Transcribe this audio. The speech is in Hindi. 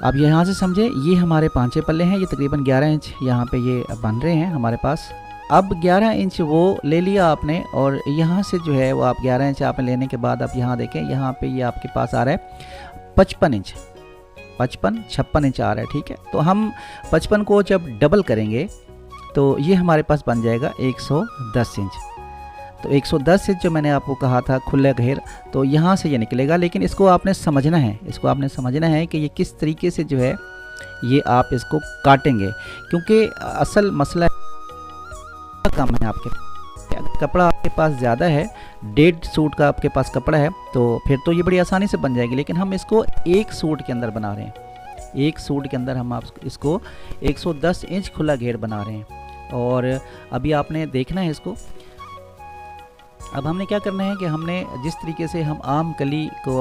अब यहाँ से समझे, ये हमारे पांचे पल्ले हैं, ये तकरीबन 11 इंच यहाँ पे ये बन रहे हैं हमारे पास। अब 11 इंच वो ले लिया आपने, और यहाँ से जो है वो आप 11 इंच आपने लेने के बाद आप यहाँ देखें, यहाँ पे ये आपके पास आ रहा है 55 इंच, 56 इंच आ रहा है। ठीक है, तो हम 55 को जब डबल करेंगे तो ये हमारे पास बन जाएगा 110 इंच। तो 110 इंच जो मैंने आपको कहा था खुला घेर, तो यहाँ से ये निकलेगा। लेकिन इसको आपने समझना है, इसको आपने समझना है कि ये किस तरीके से जो है ये आप इसको काटेंगे, क्योंकि असल मसला कम है आपके, कपड़ा आपके पास ज़्यादा है, 1.5 सूट का आपके पास कपड़ा है, तो फिर तो ये बड़ी आसानी से बन जाएगी। लेकिन हम इसको एक सूट के अंदर बना रहे हैं, एक सूट के अंदर हम आप इसको 110 इंच खुला घेर बना रहे हैं। और अभी आपने देखना है इसको। अब हमने क्या करना है कि हमने जिस तरीके से हम आम कली को